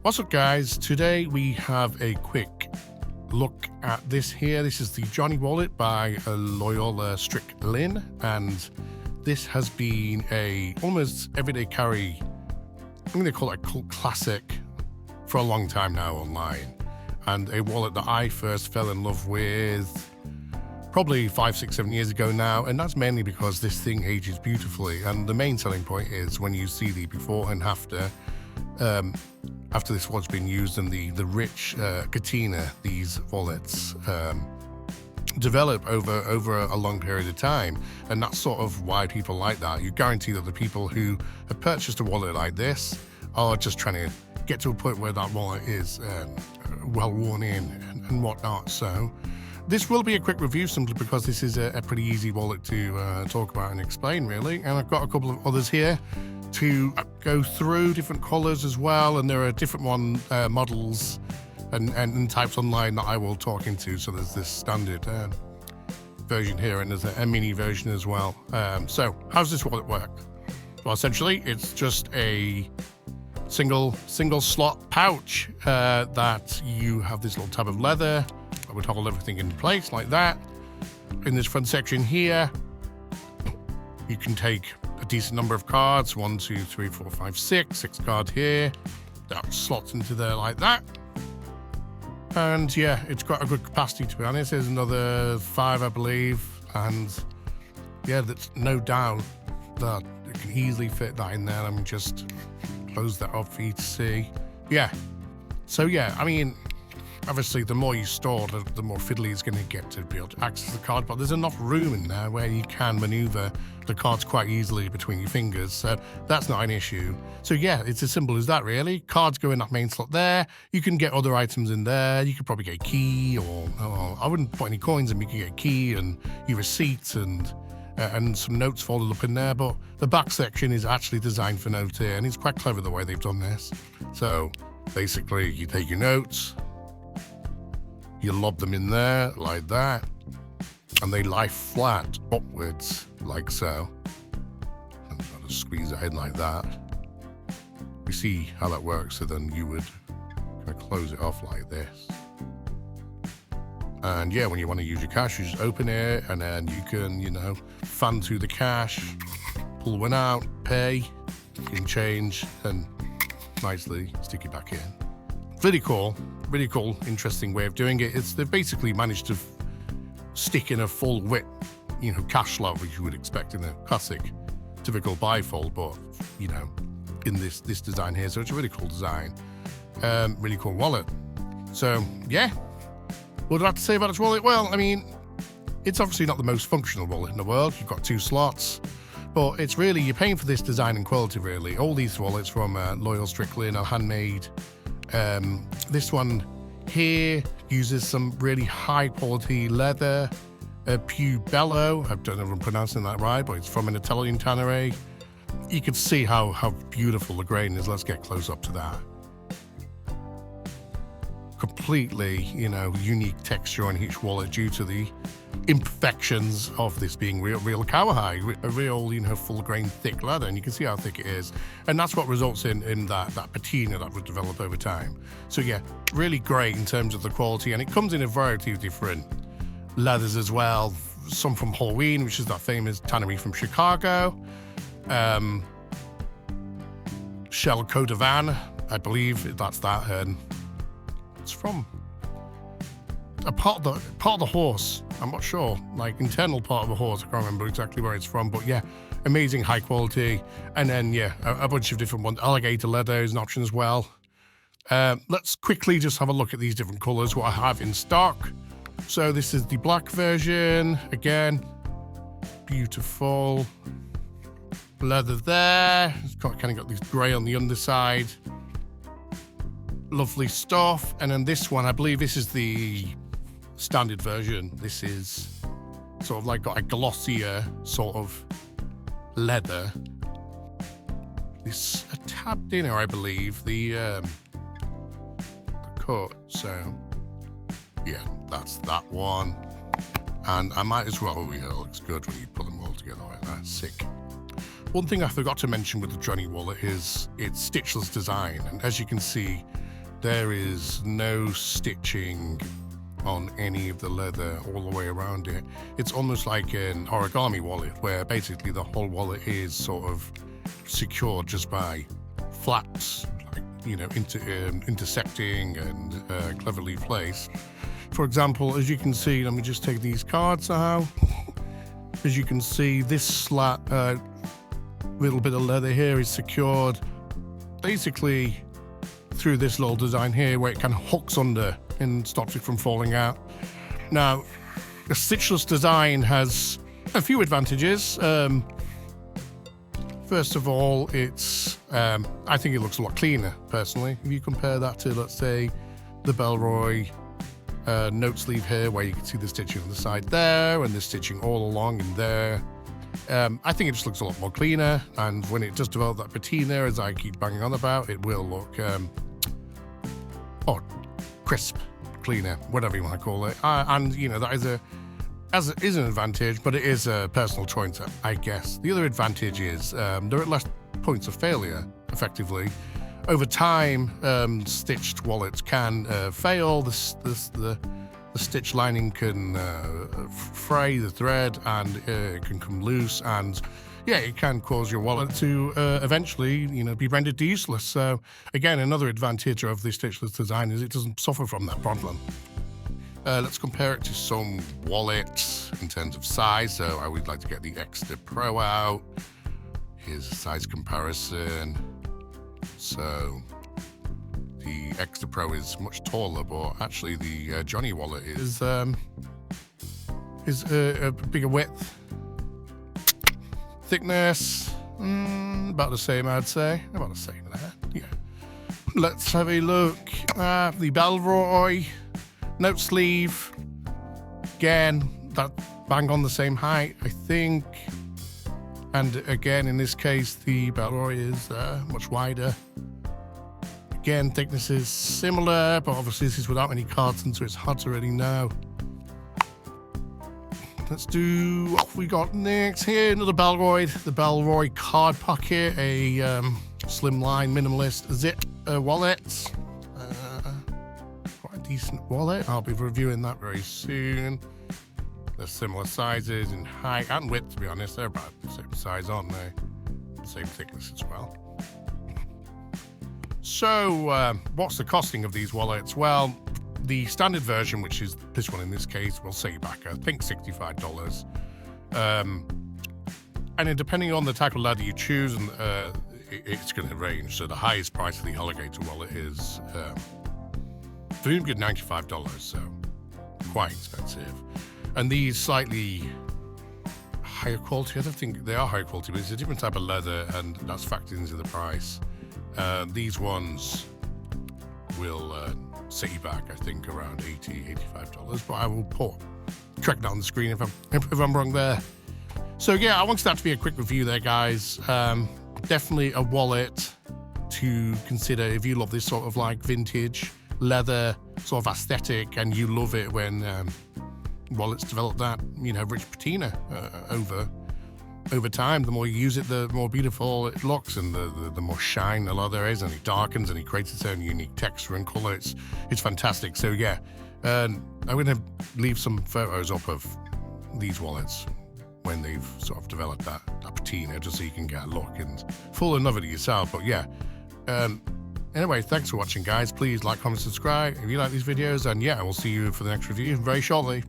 What's up, guys? Today we have a quick look at this here. This is the Johnny Wallet by Loyal Stricklin, and this has been a almost everyday carry. I'm going to call it a cult classic for a long time now online, and a wallet that I first fell in love with probably 5, 6, 7 years ago now, and that's mainly because this thing ages beautifully. And the main selling point is when you see the before and after this wallet's been used, and the rich Patina, these wallets develop over a long period of time, and that's sort of why people like that. You guarantee that the people who have purchased a wallet like this are just trying to get to a point where that wallet is well worn in and whatnot. So this will be a quick review simply because this is a pretty easy wallet to talk about and explain, really. And I've got a couple of others here to go through, different colors as well, and there are different models and types online that I will talk into. So there's this standard version here, and there's a mini version as well. So how does this wallet work? Well, essentially it's just a single slot pouch that you have this little tab of leather that would hold everything in place like that. In this front section here, you can take a decent number of cards, 1, 2, 3, 4, 5, 6 cards here. That slots into there like that. And yeah, it's got a good capacity, to be honest. There's another 5, I believe. And yeah, that's no doubt that it can easily fit that in there. Let me just close that up for you to see. Yeah. So yeah, I mean, obviously the more you store, the more fiddly it's going to get to be able to access the card, but there's enough room in there where you can maneuver the cards quite easily between your fingers, so that's not an issue. So yeah, it's as simple as that, really. Cards go in that main slot there. You can get other items in there. You could probably get a key, or I wouldn't put any coins in, but you could get a key and your receipts and some notes folded up in there. But the back section is actually designed for notes here, and it's quite clever the way they've done this. So basically, you take your notes, you lob them in there like that, and they lie flat upwards like so. And try to squeeze it in like that. You see how that works, so then you would kind of close it off like this. And yeah, when you want to use your cash, you just open it, and then you can, fan through the cash, pull one out, pay, you can change, and nicely stick it back in. Really cool, interesting way of doing it. They've basically managed to stick in a full width, cash slot, which you would expect in a classic, typical bifold, but in this design here. So it's a really cool design, really cool wallet. So yeah, what do I have to say about this wallet? Well, I mean, it's obviously not the most functional wallet in the world. You've got 2 slots, but it's really, you're paying for this design and quality, really. All these wallets from Loyal Stricklin are handmade. This one here uses some really high quality leather, Pubello. I don't know if I'm pronouncing that right, but it's from an Italian tannery. You can see how beautiful the grain is. Let's get close up to that. Completely, unique texture on each wallet due to the imperfections of this being real cowhide, a real, full grain thick leather, and you can see how thick it is, and that's what results in that patina that would develop over time. So yeah, really great in terms of the quality, and it comes in a variety of different leathers as well. Some from Halloween, which is that famous tannery from Chicago. Shell Codavan, I believe that's that, and it's from a part of the horse. I'm not sure, like internal part of a horse. I can't remember exactly where it's from, but yeah, amazing high quality. And then yeah, a bunch of different ones. Alligator leather is an option as well. Let's quickly just have a look at these different colors, what I have in stock. So this is the black version. Again, beautiful leather there. It's kind of got this gray on the underside. Lovely stuff. And then this one, I believe this is the standard version. This is sort of like got a glossier sort of leather. It's a tad thinner, I believe, the cut. So yeah, that's that one. And I might as well, it looks good when you put them all together like that. Sick. One thing I forgot to mention with the Johnny Wallet is its stitchless design. And as you can see, there is no stitching on any of the leather all the way around it. It's almost like an origami wallet, where basically the whole wallet is sort of secured just by flaps, like, you know, intersecting and cleverly placed. For example, as you can see, let me just take these cards out. As you can see, this slat, little bit of leather here is secured basically through this little design here, where it kind of hooks under and stops it from falling out. Now, the stitchless design has a few advantages. First of all, it's I think it looks a lot cleaner, personally. If you compare that to, let's say, the Belroy note sleeve here, where you can see the stitching on the side there and the stitching all along in there. I think it just looks a lot more cleaner, and when it does develop that patina, as I keep banging on about, it will look crisp, cleaner, whatever you want to call it. And you know, that is an advantage, but it is a personal choice, I guess. The other advantage is there are less points of failure, effectively. Over time, stitched wallets can fail. The stitch lining can fray the thread, and it can come loose, and yeah, it can cause your wallet to eventually, you know, be rendered useless. So again, another advantage of the stitchless design is it doesn't suffer from that problem. Let's compare it to some wallets in terms of size. So I would like to get the Extra Pro out. Here's a size comparison. So the Extra Pro is much taller, but actually the Johnny Wallet is a bigger width. Thickness, about the same, I'd say. About the same there, yeah. Let's have a look at the Belroy note sleeve. Again, that bang on the same height, I think. And again, in this case, the Belroy is much wider. Again, thickness is similar, but obviously this is without any carton, so it's hard to really know. Let's do what we got next here. Another Belroy, the Belroy card pocket, a slimline minimalist zip wallet. Quite a decent wallet. I'll be reviewing that very soon. They're similar sizes in height and width, to be honest. They're about the same size, aren't they? Same thickness as well. So, what's the costing of these wallets? Well, the standard version, which is this one in this case, will set you back, I think, $65. And then depending on the type of leather you choose, and it's going to range. So the highest price of the alligator wallet is $395, so quite expensive. And these slightly higher quality, I don't think they are high quality, but it's a different type of leather, and that's factored into the price. These ones will set you back, I think, around $80, $85, but I will correct that on the screen if I'm wrong there. So yeah, I wanted that to be a quick review there, guys. Definitely a wallet to consider if you love this sort of like vintage leather sort of aesthetic, and you love it when wallets develop that, you know, rich patina over time. The more you use it, the more beautiful it looks, and the more shine the leather is, and it darkens, and it creates its own unique texture and color. It's fantastic. So yeah, I'm going to leave some photos up of these wallets when they've sort of developed that patina, just so you can get a look and fall in love with it yourself. But yeah, anyway, thanks for watching, guys. Please like, comment, subscribe if you like these videos, and yeah, I will see you for the next review very shortly.